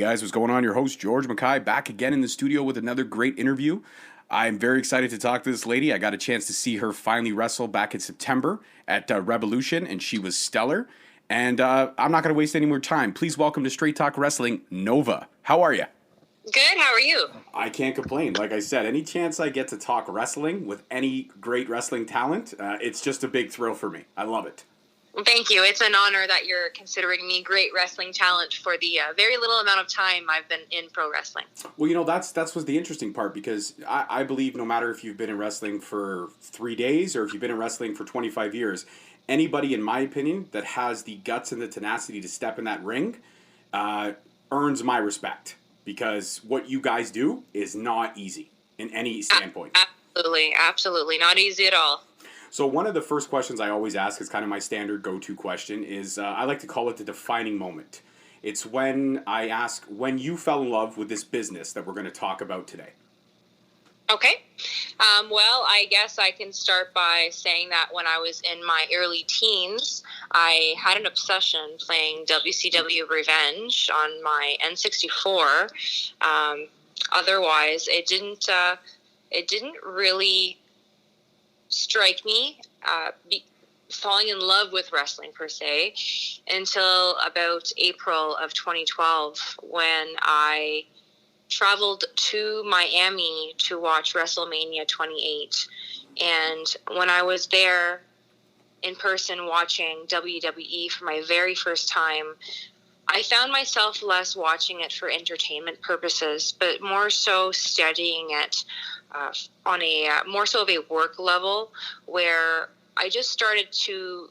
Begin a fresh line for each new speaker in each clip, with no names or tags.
guys, what's going on? Your host, George Mackay, back again in the studio with another great interview. I'm very excited to talk to this lady. I got a chance to see her finally wrestle back in September at Revolution, and she was stellar. And I'm not going to waste any more time. Please welcome to Straight Talk Wrestling, Nova. How are you?
Good, how are you?
I can't complain. Like I said, any chance I get to talk wrestling with any great wrestling talent, it's just a big thrill for me. I love it.
Well, thank you. It's an honor that you're considering me great wrestling talent for the very little amount of time I've been in pro wrestling.
Well, you know, that's was the interesting part, because I believe no matter if you've been in wrestling for 3 days or if you've been in wrestling for 25 years, anybody, in my opinion, that has the guts and the tenacity to step in that ring earns my respect, because what you guys do is not easy in any standpoint.
Absolutely. Not easy at all.
So one of the first questions I always ask is kind of my standard go-to question is, I like to call it the defining moment. It's when I ask when you fell in love with this business that we're going to talk about today.
Okay. Well, I guess I can start by saying that when I was in my early teens, I had an obsession playing WCW Revenge on my N64. Otherwise, it didn't really strike me falling in love with wrestling per se until about April of 2012, when I traveled to Miami to watch WrestleMania 28. And when I was there in person watching WWE for my very first time, I found myself less watching it for entertainment purposes, but more so studying it on a more so of a work level, where I just started to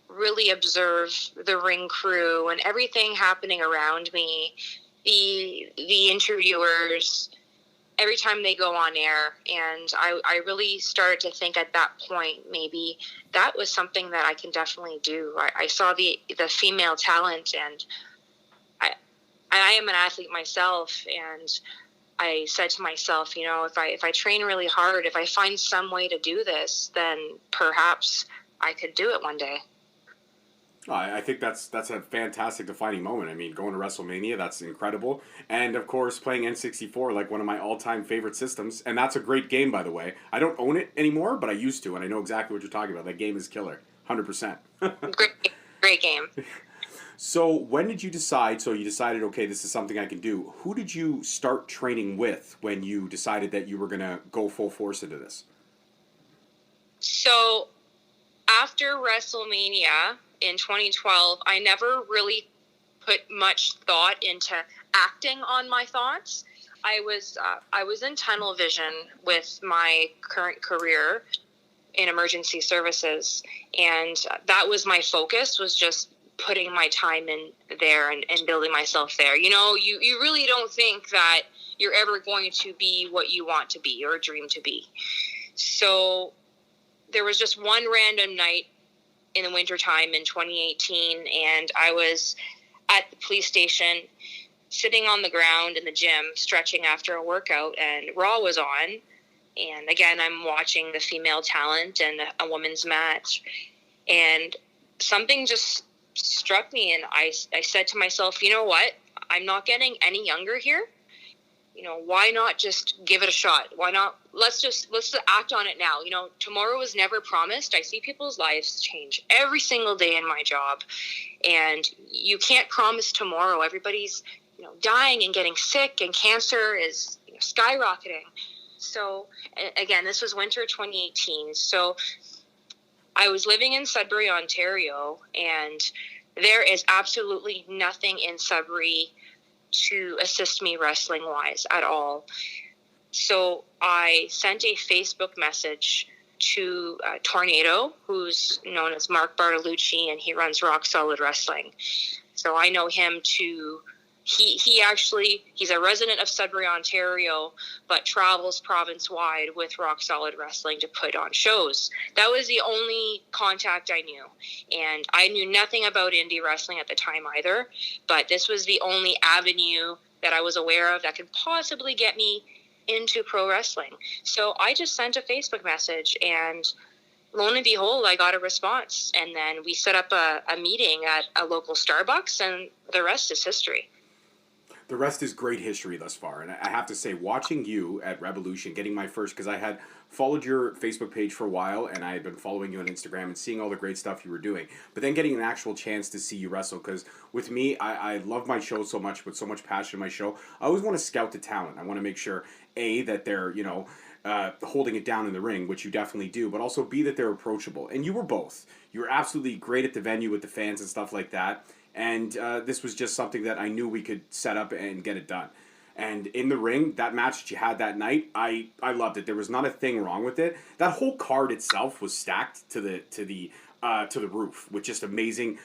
really observe the ring crew and everything happening around me, the interviewers, every time they go on air. And I really started to think at that point, maybe that was something that I can definitely do. I saw the female talent, and I am an athlete myself, and I said to myself, you know, if I train really hard, if I find some way to do this, then perhaps I could do it one day.
I think that's a fantastic defining moment. I mean, going to WrestleMania, that's incredible. And, of course, playing N64, like one of my all-time favorite systems. And that's a great game, by the way. I don't own it anymore, but I used to, and I know exactly what you're talking about. That game is killer, 100%.
Great game.
So when did you decide, so you decided, okay, this is something I can do. Who did you start training with when you decided that you were going to go full force into this?
So after WrestleMania in 2012, I never really put much thought into acting on my thoughts. I was in tunnel vision with my current career in emergency services, and that was my focus, was just putting my time in there and building myself there. You know, you really don't think that you're ever going to be what you want to be or dream to be. So there was just one random night in the wintertime in 2018, and I was at the police station sitting on the ground in the gym stretching after a workout, and Raw was on. And again, I'm watching the female talent and a women's match, and something just struck me, and I said to myself, you know what? I'm not getting any younger here. You know, why not just give it a shot? Why not? Let's act on it now. You know, tomorrow is never promised. I see people's lives change every single day in my job, and you can't promise tomorrow. Everybody's, you know, dying and getting sick, and cancer is, you know, skyrocketing. So again, this was winter 2018. So I was living in Sudbury, Ontario, and there is absolutely nothing in Sudbury to assist me wrestling-wise at all. So I sent a Facebook message to Tornado, who's known as Mark Bartolucci, and he runs Rock Solid Wrestling. So I know him to... He's a resident of Sudbury, Ontario, but travels province-wide with Rock Solid Wrestling to put on shows. That was the only contact I knew. And I knew nothing about indie wrestling at the time either, but this was the only avenue that I was aware of that could possibly get me into pro wrestling. So I just sent a Facebook message, and lo and behold, I got a response. And then we set up a meeting at a local Starbucks, and the rest is history.
The rest is great history thus far. And I have to say, watching you at Revolution, getting my first, because I had followed your Facebook page for a while and I had been following you on Instagram and seeing all the great stuff you were doing. But then getting an actual chance to see you wrestle, because with me, I love my show so much, with so much passion in my show. I always want to scout the talent. I want to make sure, A, that they're, holding it down in the ring, which you definitely do, but also B, that they're approachable. And you were both. You were absolutely great at the venue with the fans and stuff like that. And this was just something that I knew we could set up and get it done. And in the ring, that match that you had that night, I loved it. There was not a thing wrong with it. That whole card itself was stacked to the roof with just amazing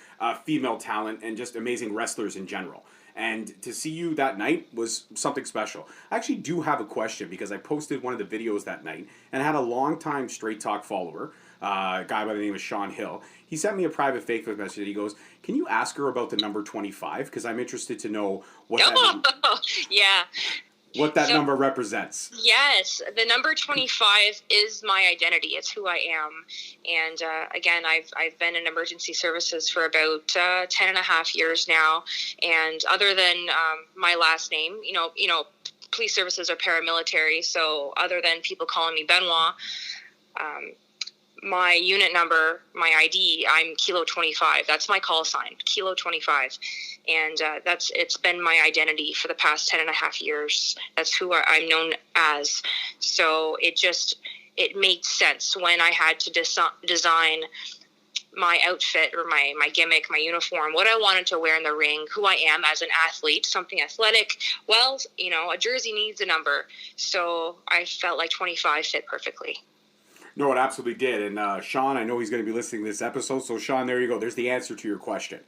female talent and just amazing wrestlers in general. And to see you that night was something special. I actually do have a question, because I posted one of the videos that night and I had a longtime Straight Talk follower, a guy by the name of Sean Hill. He sent me a private Facebook message and he goes, "Can you ask her about the number 25? Because I'm interested to know what
Yeah.
what that number represents."
Yes, the number 25 is my identity. It's who I am. And again, I've been in emergency services for about 10 and a half years now. And other than my last name, police services are paramilitary. So other than people calling me Benoit, my unit number, my ID, I'm Kilo 25. That's my call sign, Kilo 25. And it's been my identity for the past 10 and a half years. That's who I'm known as. So it made sense when I had to design my outfit or my gimmick, my uniform, what I wanted to wear in the ring, who I am as an athlete, something athletic. Well, a jersey needs a number. So I felt like 25 fit perfectly.
No, it absolutely did. And Sean, I know he's going to be listening to this episode. So Sean, there you go. There's the answer to your question.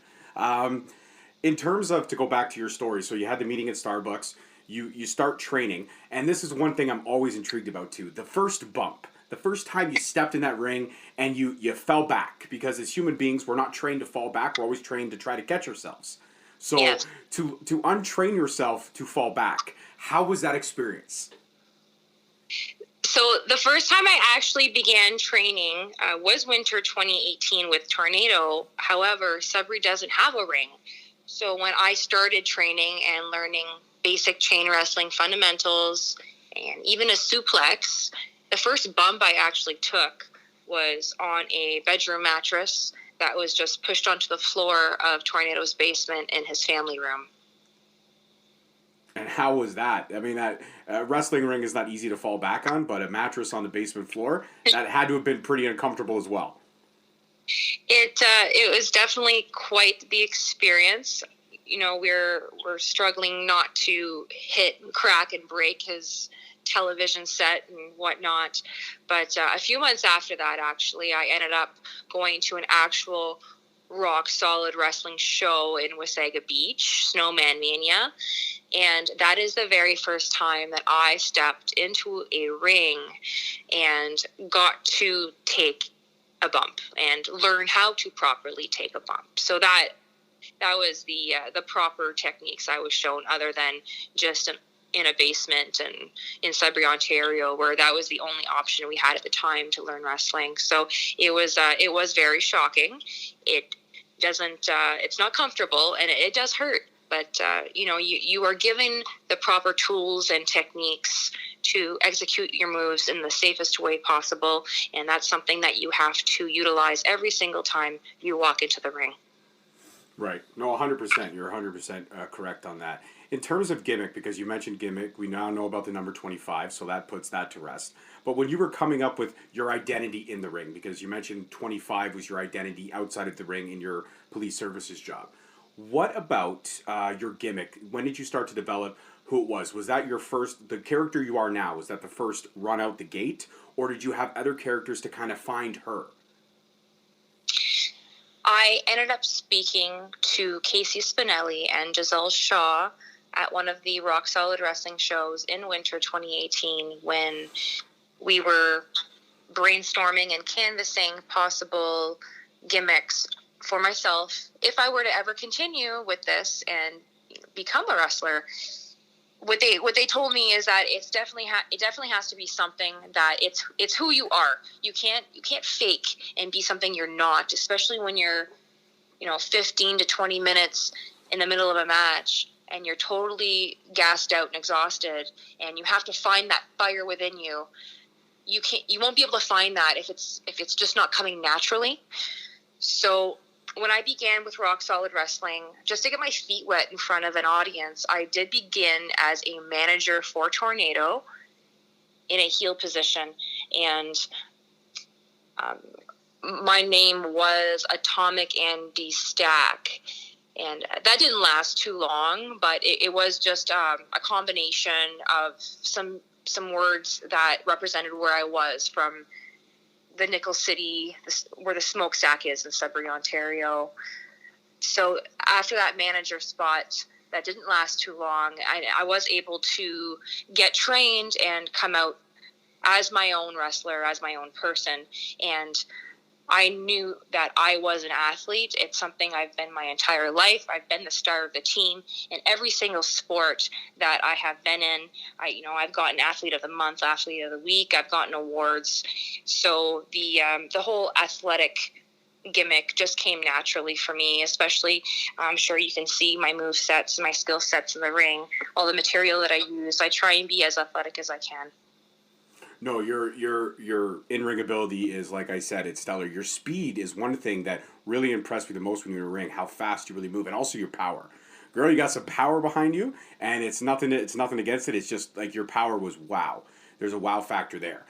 In terms of, to go back to your story, so you had the meeting at Starbucks, you start training, and this is one thing I'm always intrigued about too. The first bump, the first time you stepped in that ring and you fell back, because as human beings, we're not trained to fall back. We're always trained to try to catch ourselves. So yes. to untrain yourself to fall back, how was that experience?
So the first time I actually began training was winter 2018 with Tornado. However, Sudbury doesn't have a ring. So when I started training and learning basic chain wrestling fundamentals and even a suplex, the first bump I actually took was on a bedroom mattress that was just pushed onto the floor of Tornado's basement in his family room.
And how was that? I mean, that wrestling ring is not easy to fall back on, but a mattress on the basement floor, that had to have been pretty uncomfortable as well.
It was definitely quite the experience. We're struggling not to hit, crack, and break his television set and whatnot. But a few months after that, actually, I ended up going to an actual rock solid wrestling show in Wasaga Beach, Snowman Mania. And that is the very first time that I stepped into a ring and got to take a bump and learn how to properly take a bump. So that was the proper techniques I was shown, other than just in a basement and in Sudbury, Ontario, where that was the only option we had at the time to learn wrestling. So it was very shocking. It's not comfortable, and it does hurt. But, you are given the proper tools and techniques to execute your moves in the safest way possible. And that's something that you have to utilize every single time you walk into the ring.
Right. No, 100%. You're 100% correct on that. In terms of gimmick, because you mentioned gimmick, we now know about the number 25, so that puts that to rest. But when you were coming up with your identity in the ring, because you mentioned 25 was your identity outside of the ring in your police services job, what about your gimmick? When did you start to develop who it was? Was that the character you are now, was that the first run out the gate? Or did you have other characters to kind of find her?
I ended up speaking to Casey Spinelli and Giselle Shaw at one of the Rock Solid Wrestling shows in winter 2018 when we were brainstorming and canvassing possible gimmicks for myself if I were to ever continue with this and become a wrestler. What they told me is that it definitely has to be something that it's who you are. You can't fake and be something you're not, especially when you're 15 to 20 minutes in the middle of a match and you're totally gassed out and exhausted, and you have to find that fire within you, you won't be able to find that if it's just not coming naturally. So when I began with Rock Solid Wrestling, just to get my feet wet in front of an audience, I did begin as a manager for Tornado in a heel position, and my name was Atomic Andy Stack. And that didn't last too long, but it was just a combination of some words that represented where I was from the Nickel City, where the smokestack is in Sudbury, Ontario. So after that manager spot, that didn't last too long, I was able to get trained and come out as my own wrestler, as my own person. And I knew that I was an athlete. It's something I've been my entire life. I've been the star of the team in every single sport that I have been in. I've gotten Athlete of the Month, Athlete of the Week. I've gotten awards. So the whole athletic gimmick just came naturally for me, especially I'm sure you can see my move sets, my skill sets in the ring, all the material that I use. I try and be as athletic as I can.
No, your in-ring ability is, like I said, it's stellar. Your speed is one thing that really impressed me the most when you're in the ring, how fast you really move, and also your power. Girl, you got some power behind you, and it's nothing against it. It's just like your power was wow. There's a wow factor there,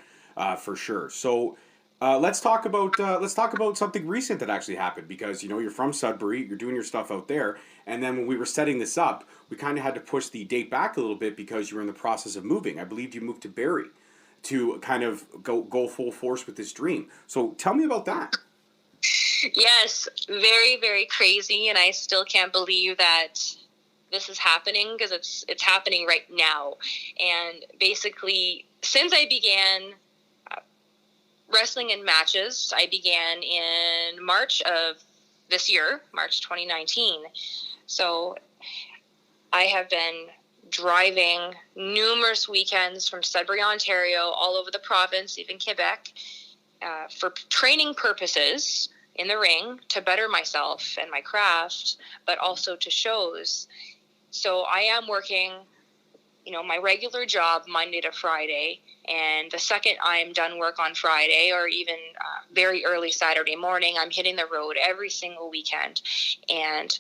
for sure. So let's talk about something recent that actually happened, because you're from Sudbury, you're doing your stuff out there, and then when we were setting this up, we kind of had to push the date back a little bit because you were in the process of moving. I believe you moved to Barrie to kind of go full force with this dream. So tell me about that.
Yes, very, very crazy, and I still can't believe that this is happening, because it's happening right now. And basically, since I began wrestling in matches, I began in March of this year, March 2019. So I have been driving numerous weekends from Sudbury, Ontario, all over the province, even Quebec, for training purposes in the ring to better myself and my craft, but also to shows. So I am working, my regular job Monday to Friday, and the second I'm done work on Friday, or even very early Saturday morning, I'm hitting the road every single weekend and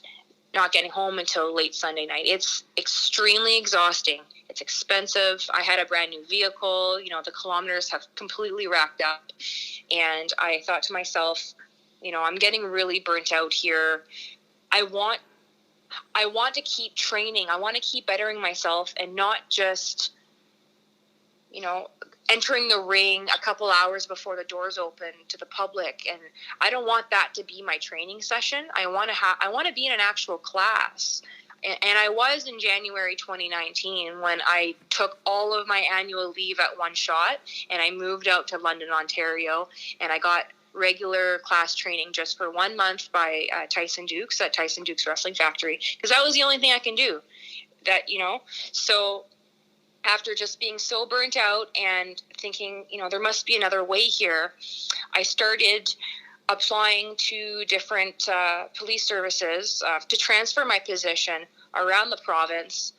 not getting home until late Sunday night. It's extremely exhausting. It's expensive. I had a brand new vehicle. The kilometers have completely racked up. And I thought to myself, I'm getting really burnt out here. I want to keep training. I want to keep bettering myself, and not just, entering the ring a couple hours before the doors open to the public. And I don't want that to be my training session. I want to be in an actual class. And I was in January 2019 when I took all of my annual leave at one shot, and I moved out to London, Ontario, and I got regular class training just for 1 month by Tyson Dukes at Tyson Dukes Wrestling Factory, because that was the only thing I can do. So after just being so burnt out and thinking, there must be another way here, I started applying to different police services to transfer my position around the province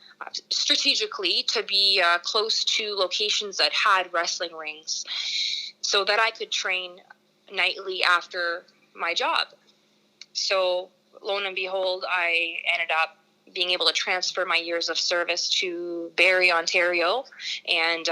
strategically to be close to locations that had wrestling rings, so that I could train nightly after my job. So lo and behold, I ended up being able to transfer my years of service to Barrie, Ontario, and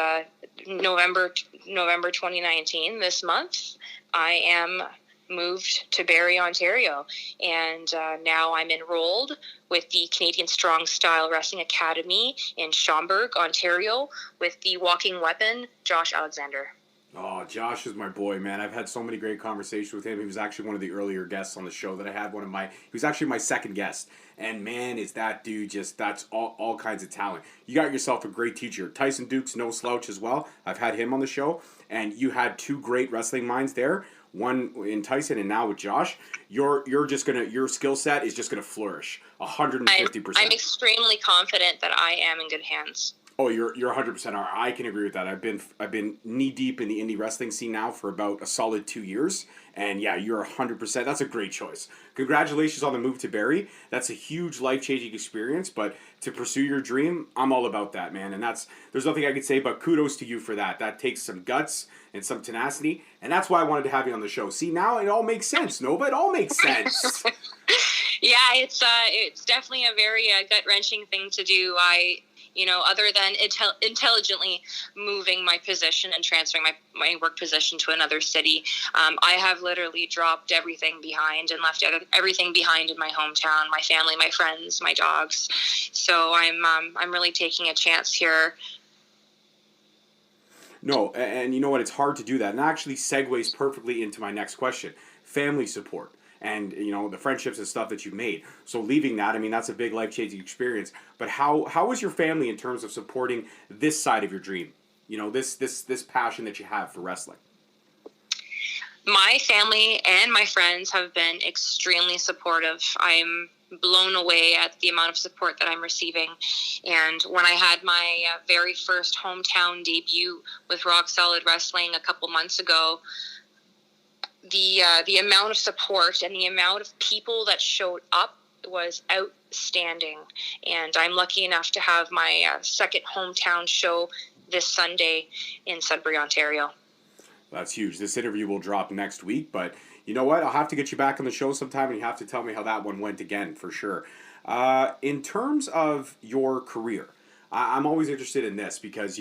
November 2019, this month, I am moved to Barrie, Ontario, and now I'm enrolled with the Canadian Strong Style Wrestling Academy in Schaumburg, Ontario, with the Walking Weapon, Josh Alexander.
Oh, Josh is my boy, man. I've had so many great conversations with him. He was actually one of the earlier guests on the show that I had. He was actually my second guest. And man, is that dude that's all kinds of talent. You got yourself a great teacher. Tyson Dukes, no slouch as well. I've had him on the show. And you had two great wrestling minds there. One in Tyson and now with Josh. Your skill set is just gonna flourish 150%.
I'm extremely confident that I am in good hands.
Oh, you're 100% are. I can agree with that. I've been knee deep in the indie wrestling scene now for about a solid 2 years, and yeah, you're 100%. That's a great choice. Congratulations on the move to Barrie. That's a huge life changing experience. But to pursue your dream, I'm all about that, man. And there's nothing I could say but kudos to you for that. That takes some guts and some tenacity, and that's why I wanted to have you on the show. See, now it all makes sense, Nova. It all makes sense.
Yeah, it's definitely a very gut wrenching thing to do. Other than intelligently moving my position and transferring my work position to another city, I have literally dropped everything behind and left everything behind in my hometown, my family, my friends, my dogs. So I'm really taking a chance here.
No, and you know what? It's hard to do that, and actually segues perfectly into my next question: family support, and the friendships and stuff that you've made. So leaving that, I mean, that's a big life changing experience. But how was your family in terms of supporting this side of your dream? This passion that you have for wrestling.
My family and my friends have been extremely supportive. I'm blown away at the amount of support that I'm receiving. And when I had my very first hometown debut with Rock Solid Wrestling a couple months ago, the amount of support and the amount of people that showed up was outstanding. And I'm lucky enough to have my second hometown show this Sunday in Sudbury, Ontario.
That's huge. This interview will drop next week, but you know what? I'll have to get you back on the show sometime, and you have to tell me how that one went again, for sure. In terms of your career, I'm always interested in this because,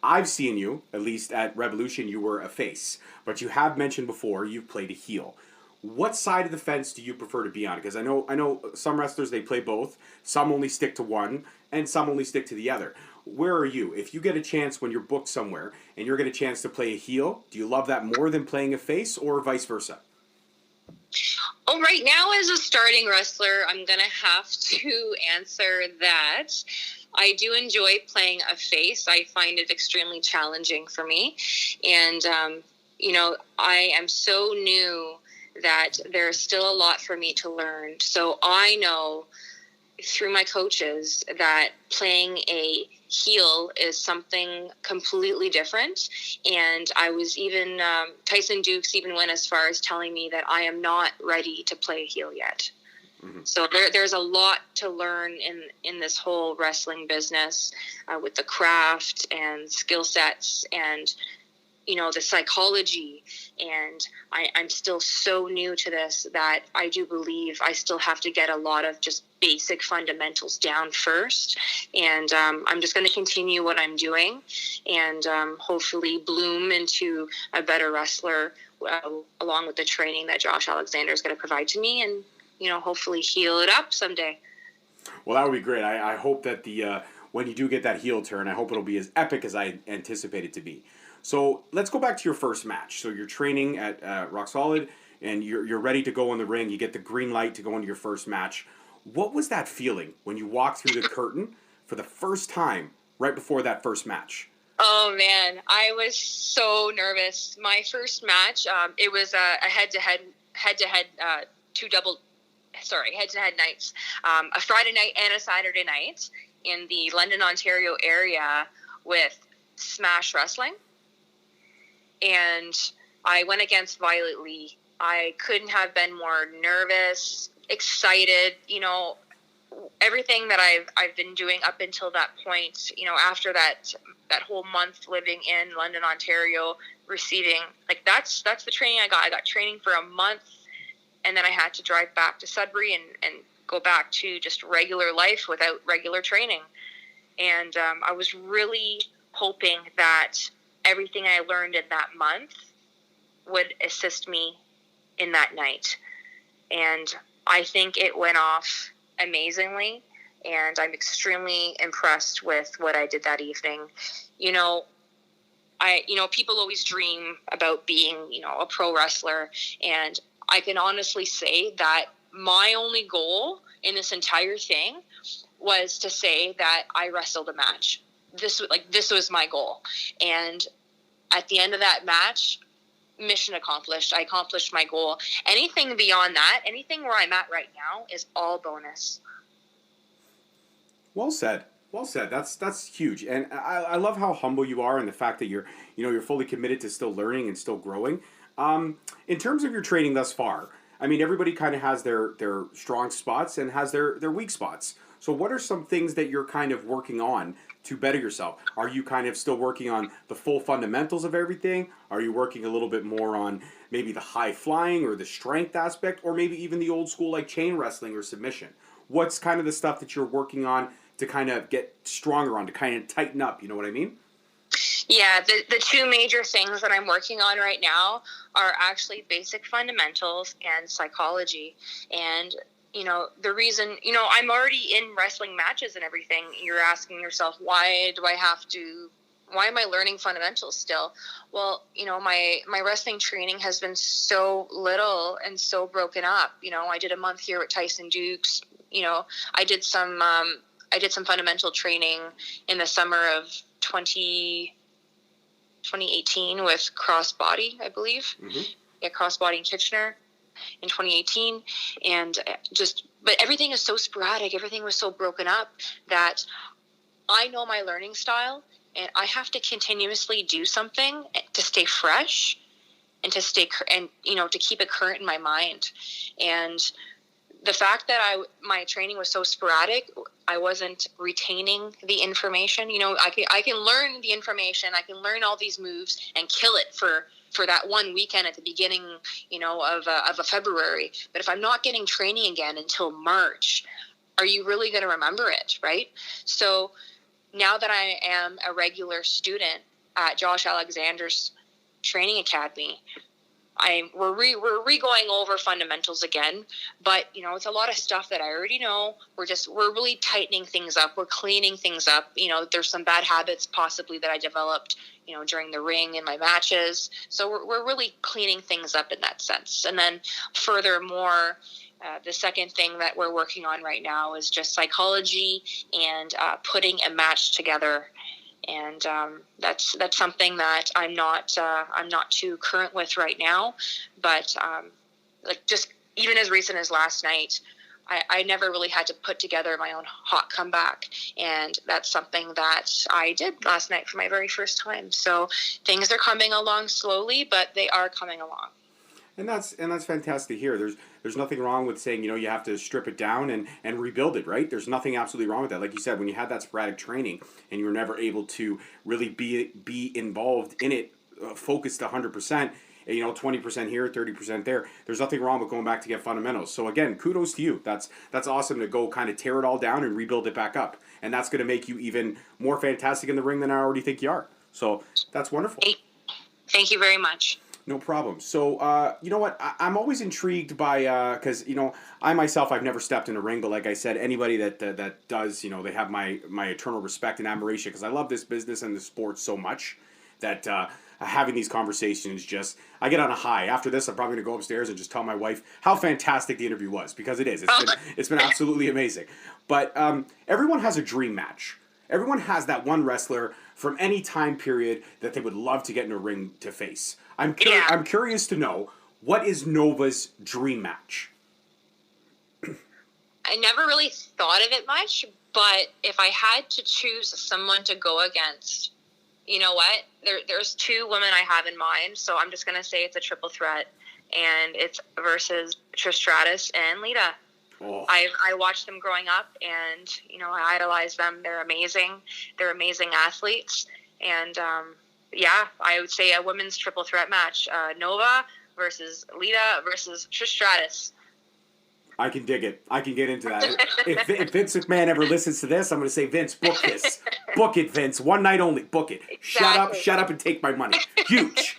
I've seen you, at least at Revolution, you were a face, but you have mentioned before you've played a heel. What side of the fence do you prefer to be on? Because I know some wrestlers, they play both. Some only stick to one, and some only stick to the other. Where are you? If you get a chance when you're booked somewhere and you're getting a chance to play a heel, do you love that more than playing a face, or vice versa?
Oh, right now as a starting wrestler, I'm going to have to answer that. I do enjoy playing a face. I find it extremely challenging for me. And, I am so new that there's still a lot for me to learn. So I know through my coaches that playing a heel is something completely different. And I was even, Tyson Dukes even went as far as telling me that I am not ready to play a heel yet. Mm-hmm. So there's a lot to learn in this whole wrestling business with the craft and skill sets and the psychology. And I'm still so new to this that I do believe I still have to get a lot of just basic fundamentals down first. And I'm just going to continue what I'm doing and hopefully bloom into a better wrestler along with the training that Josh Alexander is going to provide to me, and, hopefully heal it up someday.
Well, that would be great. I hope that when you do get that heel turn, I hope it'll be as epic as I anticipate it to be. So let's go back to your first match. So you're training at Rock Solid, and you're ready to go in the ring. You get the green light to go into your first match. What was that feeling when you walked through the curtain for the first time right before that first match?
Oh, man. I was so nervous. My first match, it was a head-to-head head-to-head nights, a Friday night and a Saturday night in the London, Ontario area with Smash Wrestling. And I went against Violet Lee. I couldn't have been more nervous, excited, everything that I've been doing up until that point, after that whole month living in London, Ontario, receiving, that's the training I got. I got training for a month, and then I had to drive back to Sudbury and go back to just regular life without regular training. And I was really hoping that everything I learned in that month would assist me in that night. And I think it went off amazingly, and I'm extremely impressed with what I did that evening. People always dream about being, a pro wrestler, and I can honestly say that my only goal in this entire thing was to say that I wrestled a match. This was my goal. And at the end of that match, mission accomplished. I accomplished my goal. Anything beyond that, anything where I'm at right now is all bonus.
Well said. Well said. That's huge, and I love how humble you are, and the fact that you're fully committed to still learning and still growing. In terms of your training thus far, I mean, everybody kind of has their strong spots and has their weak spots. So, what are some things that you're kind of working on to better yourself? Are you kind of still working on the full fundamentals of everything? Are you working a little bit more on maybe the high flying or the strength aspect, or maybe even the old school like chain wrestling or submission? What's kind of the stuff that you're working on to kind of get stronger on, to kind of tighten up? You know what I mean?
Yeah, the two major things that I'm working on right now are actually basic fundamentals and psychology. And, the reason, I'm already in wrestling matches and everything. You're asking yourself, why am I learning fundamentals still? Well, my wrestling training has been so little and so broken up. I did a month here with Tyson Dukes. I did some fundamental training in the summer of 2018 with Crossbody, I believe.
Mm-hmm.
Yeah, Crossbody in Kitchener in 2018. And but everything is so sporadic. Everything was so broken up that I know my learning style, and I have to continuously do something to stay fresh and to keep it current in my mind. And the fact that my training was so sporadic, I wasn't retaining the information. I can learn the information, I can learn all these moves and kill it for that one weekend at the beginning, of a February. But if I'm not getting training again until March, are you really going to remember it, right? So now that I am a regular student at Josh Alexander's training academy, we're re-going over fundamentals again, but it's a lot of stuff that I already know. We're really tightening things up. We're cleaning things up. There's some bad habits possibly that I developed, during the ring in my matches. So we're really cleaning things up in that sense. And then furthermore, the second thing that we're working on right now is just psychology and putting a match together. And that's something that I'm not too current with right now, but just even as recent as last night, I never really had to put together my own hot comeback, and that's something that I did last night for my very first time. So things are coming along slowly, but they are coming along.
And that's fantastic to hear. There's nothing wrong with saying you have to strip it down and rebuild it, right? There's nothing absolutely wrong with that. Like you said, when you had that sporadic training and you were never able to really be involved in it, focused 100%. 20% here, 30% there. There's nothing wrong with going back to get fundamentals. So again, kudos to you. That's awesome to go kind of tear it all down and rebuild it back up. And that's going to make you even more fantastic in the ring than I already think you are. So that's wonderful.
Thank you very much.
No problem. So, you know what? I'm always intrigued by, because, I myself, I've never stepped in a ring, but like I said, anybody that does, they have my eternal respect and admiration, because I love this business and the sport so much that having these conversations I get on a high. After this, I'm probably going to go upstairs and just tell my wife how fantastic the interview was, because it is. It's been absolutely amazing. But everyone has a dream match. Everyone has that one wrestler from any time period that they would love to get in a ring to face. I'm curious to know, what is Nova's dream match?
I never really thought of it much, but if I had to choose someone to go against, you know what? There's two women I have in mind, so I'm just going to say it's a triple threat, and it's versus Trish Stratus and Lita.
Oh.
I watched them growing up, and I idolize them. They're amazing. They're amazing athletes, and I would say a women's triple threat match: Nova versus Lita versus Trish Stratus.
I can dig it. I can get into that. If Vince McMahon ever listens to this, I'm going to say, Vince, book this. Book it, Vince. One night only. Book it.
Exactly.
Shut up, and take my money. Huge.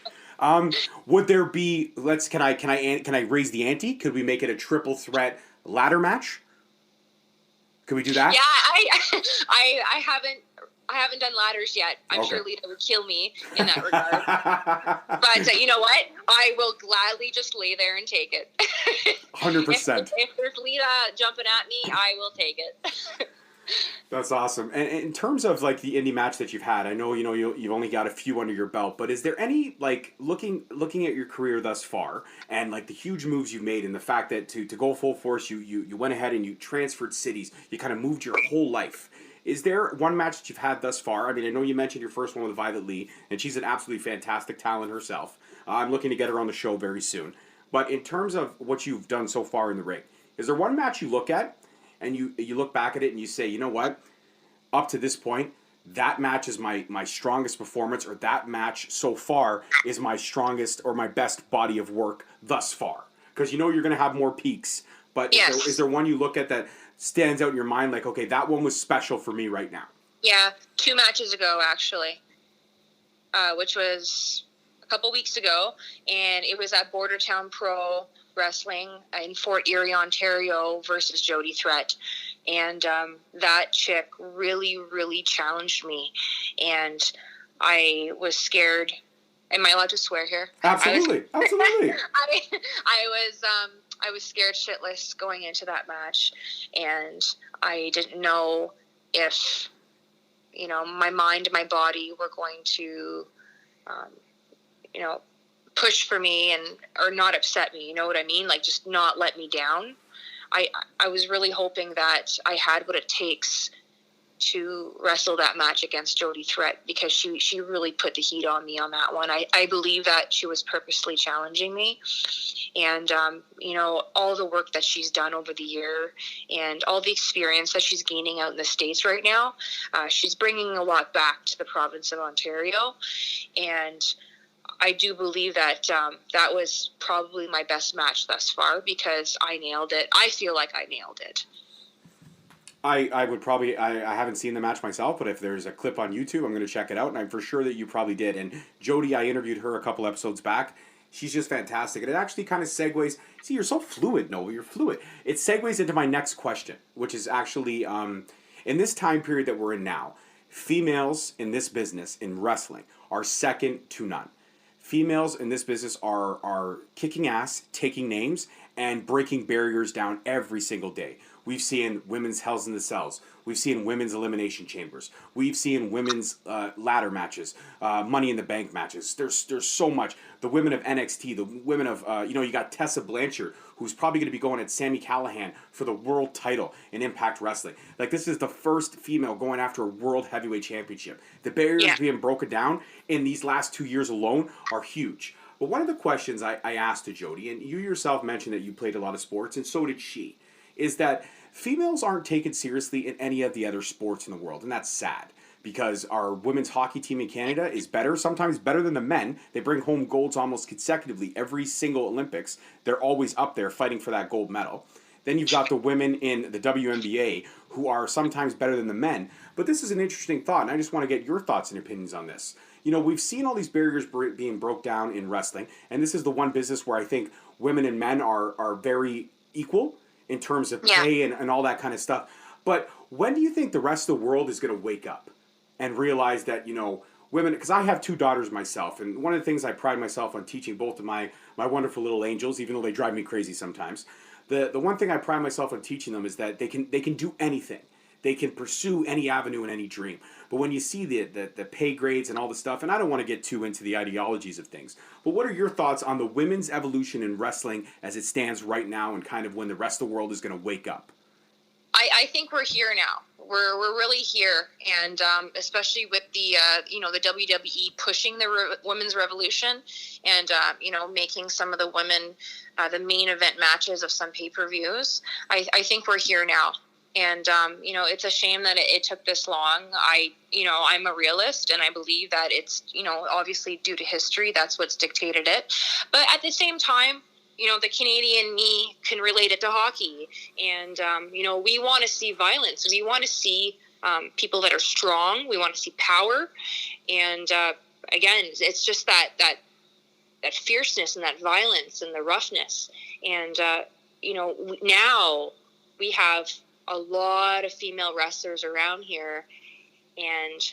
Would there be? Can I raise the ante? Could we make it a triple threat ladder match? Could we do that?
Yeah, I haven't done ladders yet. I'm sure Lita would kill me in that regard. But you know what? I will gladly just lay there and take it.
100%.
If there's Lita jumping at me, I will take it.
That's awesome. And in terms of like the indie match that you've had, I know you've only got a few under your belt, but is there any, like, looking at your career thus far and like the huge moves you've made and the fact that to go full force, you went ahead and you transferred cities, you kind of moved your whole life. Is there one match that you've had thus far? I mean, I know you mentioned your first one with Violet Lee, and she's an absolutely fantastic talent herself. I'm looking to get her on the show very soon. But in terms of what you've done so far in the ring, is there one match you look at and you look back at it and you say, you know what, up to this point, that match is my strongest performance, or that match so far is my strongest or my best body of work thus far? Because you know you're going to have more peaks. But
Yes.
is there one you look at that stands out in your mind like, okay, that one was special for me right now?
Yeah, 2 matches ago, actually, which was a couple weeks ago, and it was at Bordertown Pro Wrestling in Fort Erie, Ontario versus Jody Threat. And that chick really, really challenged me, and I was scared. Am I allowed to swear here?
Absolutely, absolutely.
I was scared shitless going into that match, and I didn't know if my mind and my body were going to push for me or not upset me. You know what I mean? Like, just not let me down. I was really hoping that I had what it takes to wrestle that match against Jody Threat, because she really put the heat on me on that one. I believe that she was purposely challenging me. And, all the work that she's done over the year and all the experience that she's gaining out in the States right now, she's bringing a lot back to the province of Ontario. And I do believe that that was probably my best match thus far, because I nailed it. I feel like I nailed it.
I would probably, I haven't seen the match myself, but if there's a clip on YouTube, I'm going to check it out, and I'm for sure that you probably did. And Jody, I interviewed her a couple episodes back. She's just fantastic. And it actually kind of segues. See, you're so fluid, Noah. You're fluid. It segues into my next question, which is actually, in this time period that we're in now, females in this business, in wrestling, are second to none. Females in this business are kicking ass, taking names, and breaking barriers down every single day. We've seen women's Hells in the Cells. We've seen women's elimination chambers. We've seen women's ladder matches, Money in the Bank matches. There's so much. The women of NXT, the women of you got Tessa Blanchard, who's probably going to be going at Sami Callihan for the world title in Impact Wrestling. Like, this is the first female going after a world heavyweight championship. The barriers being broken down in these last 2 years alone are huge. But one of the questions I asked to Jody, and you yourself mentioned that you played a lot of sports, and so did she, is that females aren't taken seriously in any of the other sports in the world, and that's sad, because our women's hockey team in Canada is better, sometimes better than the men. They bring home golds almost consecutively every single Olympics. They're always up there fighting for that gold medal. Then you've got the women in the WNBA who are sometimes better than the men. But this is an interesting thought, and I just want to get your thoughts and opinions on this. We've seen all these barriers being broke down in wrestling, and this is the one business where I think women and men are very equal in terms of pay and all that kind of stuff. But when do you think the rest of the world is going to wake up and realize that, women, because I have 2 daughters myself, and one of the things I pride myself on teaching both of my wonderful little angels, even though they drive me crazy sometimes, the one thing I pride myself on teaching them is that they can do anything. They can pursue any avenue and any dream. But when you see the pay grades and all the stuff, and I don't want to get too into the ideologies of things, but what are your thoughts on the women's evolution in wrestling as it stands right now, and kind of when the rest of the world is going to wake up?
I think we're here now. We're really here, and especially with the the WWE pushing the women's revolution, and making some of the women the main event matches of some pay-per-views. I think we're here now. And, it's a shame that it took this long. I'm a realist, and I believe that it's, obviously due to history, that's what's dictated it. But at the same time, the Canadian me can relate it to hockey. And, we want to see violence. We want to see people that are strong. We want to see power. And, again, it's just that fierceness and that violence and the roughness. And, now we have a lot of female wrestlers around here, and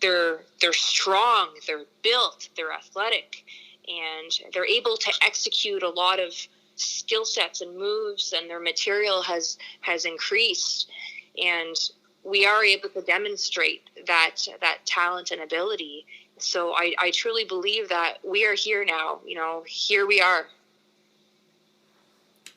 they're strong, they're built, they're athletic, and they're able to execute a lot of skill sets and moves, and their material has increased, and we are able to demonstrate that talent and ability. So I truly believe that we are here now. Here we are.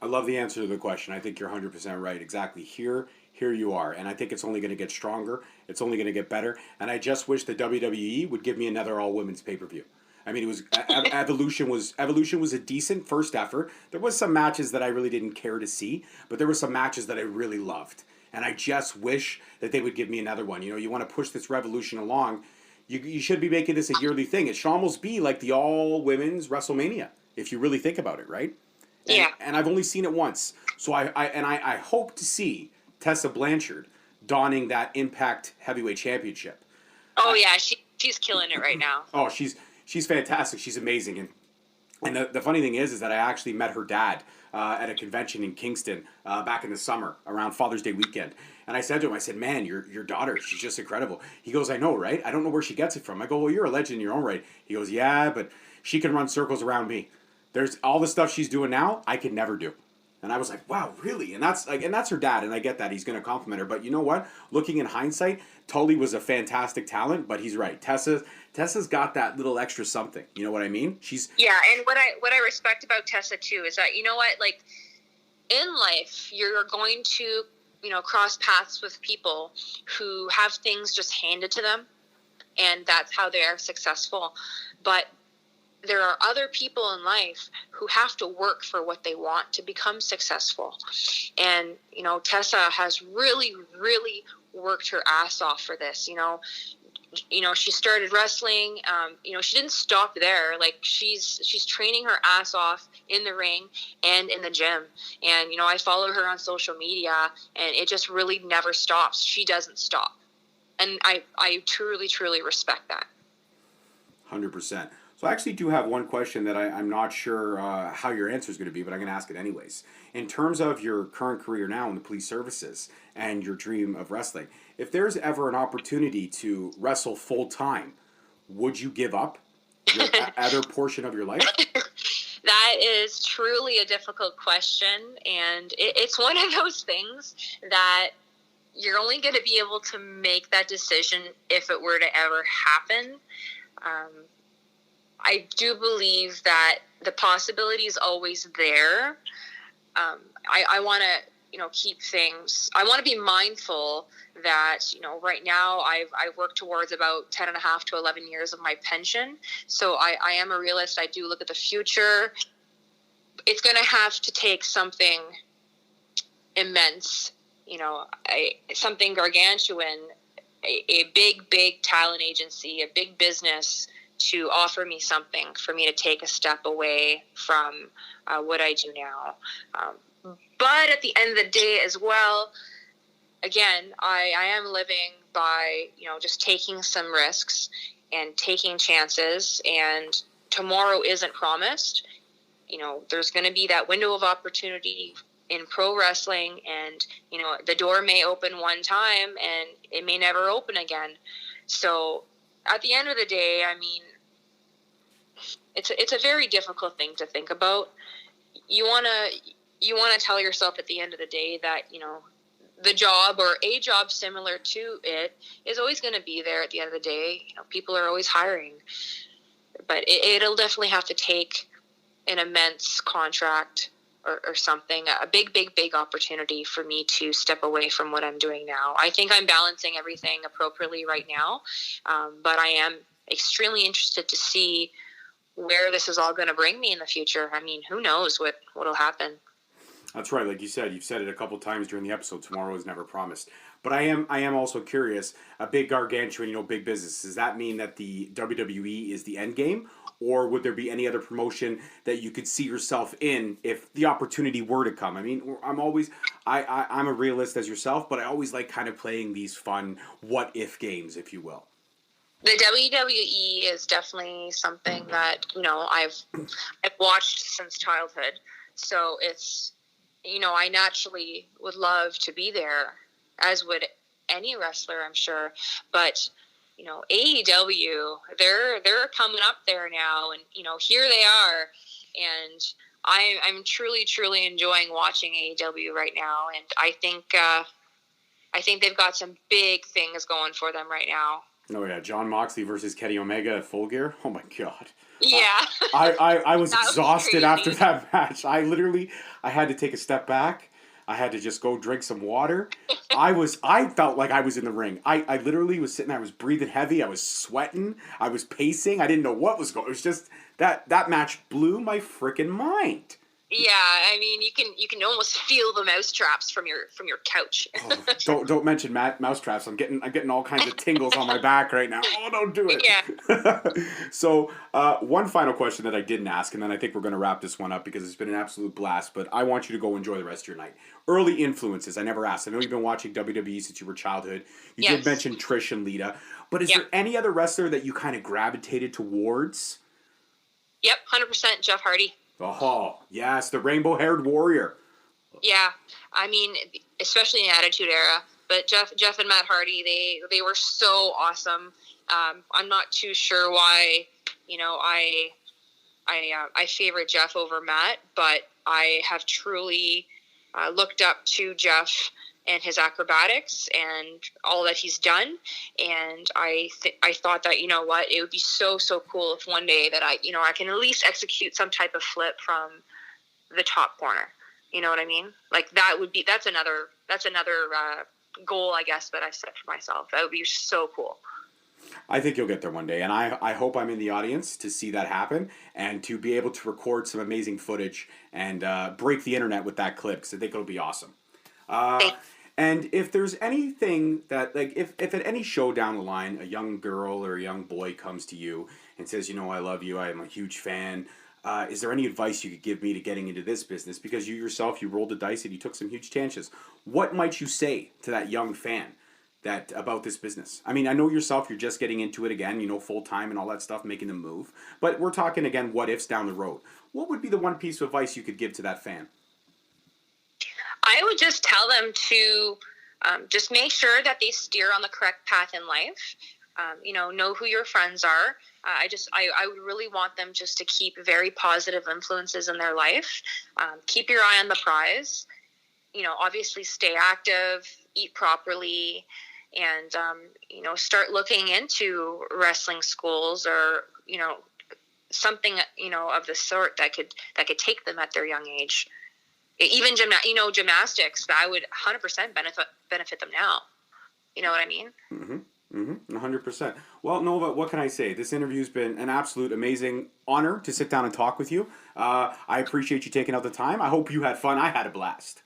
I love the answer to the question. I think you're 100% right. Exactly. Here here you are. And I think it's only going to get stronger. It's only going to get better. And I just wish the WWE would give me another all women's pay per view. I mean, it was Evolution was a decent first effort. There was some matches that I really didn't care to see, but there were some matches that I really loved. And I just wish that they would give me another one. You know, you want to push this Revolution along. You should be making this a yearly thing. It should almost be like the all women's WrestleMania, if you really think about it, right? And,
Yeah.
And I've only seen it once. So I hope to see Tessa Blanchard donning that Impact Heavyweight Championship.
Oh yeah, she's killing it right now.
Oh, she's fantastic. She's amazing. And the funny thing is that I actually met her dad at a convention in Kingston back in the summer around Father's Day weekend. And I said to him, I said, man, your daughter, she's just incredible. He goes, I know, right? I don't know where she gets it from. I go, well, you're a legend in your own right. He goes, yeah, but she can run circles around me. There's all the stuff she's doing now, I could never do. And I was like, wow, really? And that's her dad, and I get that. He's going to compliment her. But you know what? Looking in hindsight, Tully was a fantastic talent, but he's right. Tessa's got that little extra something. You know what I mean?
Yeah, and what I respect about Tessa too is that, you know what, like in life you're going to, you know, cross paths with people who have things just handed to them, and that's how they are successful. But there are other people in life who have to work for what they want to become successful. And, you know, Tessa has really, really worked her ass off for this. You know, she started wrestling. You know, she didn't stop there. Like she's training her ass off in the ring and in the gym. And, you know, I follow her on social media, and it just really never stops. She doesn't stop. And I truly, truly respect that.
100%. So I actually do have one question that I'm not sure how your answer is going to be, but I'm going to ask it anyways. In terms of your current career now in the police services and your dream of wrestling, if there's ever an opportunity to wrestle full time, would you give up your other portion of your life?
That is truly a difficult question, and it's one of those things that you're only going to be able to make that decision if it were to ever happen. I do believe that the possibility is always there. I want to, you know, keep things. I want to be mindful that, you know, right now I work towards about 10 and a half to 11 years of my pension. So I am a realist. I do look at the future. It's going to have to take something immense, you know, something gargantuan, a big talent agency, a big business to offer me something for me to take a step away from what I do now. But at the end of the day as well, again, I am living by, you know, just taking some risks and taking chances, and tomorrow isn't promised. You know, there's going to be that window of opportunity in pro wrestling, and, you know, the door may open one time and it may never open again. So at the end of the day, I mean, it's a very difficult thing to think about. You want to tell yourself at the end of the day that, you know, the job or a job similar to it is always going to be there at the end of the day. You know, people are always hiring, but it'll definitely have to take an immense contract or something, a big opportunity for me to step away from what I'm doing now. I think I'm balancing everything appropriately right now, but I am extremely interested to see where this is all going to bring me in the future. I mean, who knows what'll happen.
That's right. Like you said, you've said it a couple times during the episode. Tomorrow is never promised. But I am also curious. A big gargantuan, you know, big business. Does that mean that the WWE is the end game, or would there be any other promotion that you could see yourself in if the opportunity were to come? I mean, I'm a realist as yourself, but I always like kind of playing these fun what if games, if you will.
The WWE is definitely something that, you know, I've watched since childhood. So it's, you know, I naturally would love to be there, as would any wrestler, I'm sure. But, you know, AEW, they're coming up there now, and, you know, here they are. And I'm truly enjoying watching AEW right now. And I think they've got some big things going for them right now.
Oh yeah, Jon Moxley versus Kenny Omega at Full Gear. Oh my god.
Yeah.
I was
That was
exhausted
crazy.
after that match. I had to take a step back. I had to just go drink some water. I felt like I was in the ring. I literally was sitting there, I was breathing heavy, I was sweating, I was pacing, I didn't know what was going. It was just that match blew my freaking mind.
Yeah, I mean, you can almost feel the mouse traps from your couch.
Don't mention mouse traps. I'm getting all kinds of tingles on my back right now. Oh, don't do it.
Yeah.
So one final question that I didn't ask, and then I think we're going to wrap this one up because it's been an absolute blast. But I want you to go enjoy the rest of your night. Early influences. I never asked. I know you've been watching WWE since you were childhood. You did mention Trish and Lita, but is there any other wrestler that you kind of gravitated towards?
Yep, 100% Jeff Hardy.
Oh, yes, the rainbow-haired warrior.
Yeah, I mean, especially in the Attitude Era. But Jeff and Matt Hardy, they were so awesome. I'm not too sure why, I favorite Jeff over Matt, but I have truly looked up to Jeff and his acrobatics and all that he's done. And I thought that, it would be so cool if one day that I can at least execute some type of flip from the top corner. You know what I mean? Like that's another goal, I guess, that I set for myself. That would be so cool.
I think you'll get there one day, and I hope I'm in the audience to see that happen and to be able to record some amazing footage and break the internet with that clip, because I think it'll be awesome. And if there's anything that, like, if at any show down the line, a young girl or a young boy comes to you and says, I love you, I'm a huge fan, is there any advice you could give me to getting into this business? Because you yourself, you rolled the dice and you took some huge chances. What might you say to that young fan about this business? I mean, I know yourself, you're just getting into it again, full time and all that stuff, making the move. But we're talking, again, what ifs down the road. What would be the one piece of advice you could give to that fan?
I would just tell them to just make sure that they steer on the correct path in life. Know who your friends are. I would really want them just to keep very positive influences in their life. Keep your eye on the prize. Obviously stay active, eat properly, and, start looking into wrestling schools or, something, of the sort that could take them at their young age. Even gymnastics, that would 100% benefit them now. You know what I mean?
100%. Well, Nova, what can I say? This interview's been an absolute amazing honor to sit down and talk with you. I appreciate you taking out the time. I hope you had fun. I had a blast.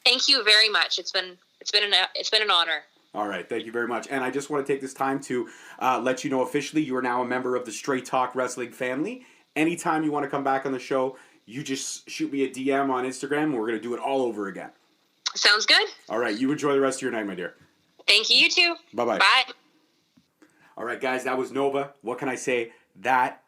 Thank you very much. It's been an honor.
All right, thank you very much. And I just want to take this time to let you know officially you are now a member of the Straight Talk Wrestling family. Anytime you want to come back on the show, you just shoot me a DM on Instagram, and we're going to do it all over again.
Sounds good.
All right, you enjoy the rest of your night, my dear.
Thank you, you too.
Bye-bye.
Bye.
All right, guys, that was Nova. What can I say? That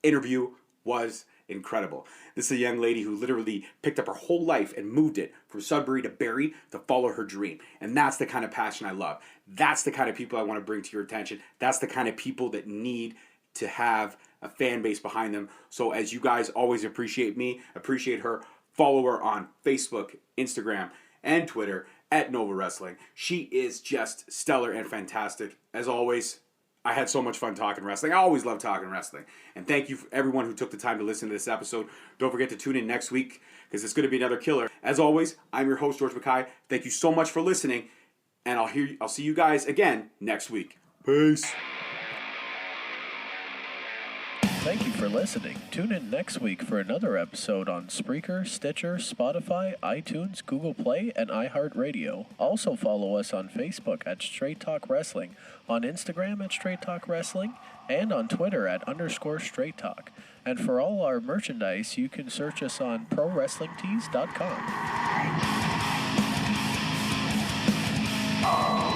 interview was incredible. This is a young lady who literally picked up her whole life and moved it from Sudbury to Barrie to follow her dream. And that's the kind of passion I love. That's the kind of people I want to bring to your attention. That's the kind of people that need to have a fan base behind them. So as you guys always appreciate me, appreciate her, follow her on Facebook, Instagram, and Twitter at Nova Wrestling. She is just stellar and fantastic. As always, I had so much fun talking wrestling. I always love talking wrestling. And thank you for everyone who took the time to listen to this episode. Don't forget to tune in next week because it's going to be another killer. As always, I'm your host, George Mackay. Thank you so much for listening. And I'll see you guys again next week. Peace.
Thank you for listening. Tune in next week for another episode on Spreaker, Stitcher, Spotify, iTunes, Google Play, and iHeartRadio. Also follow us on Facebook at Straight Talk Wrestling, on Instagram at Straight Talk Wrestling, and on Twitter at _Straight Talk. And for all our merchandise, you can search us on ProWrestlingTees.com.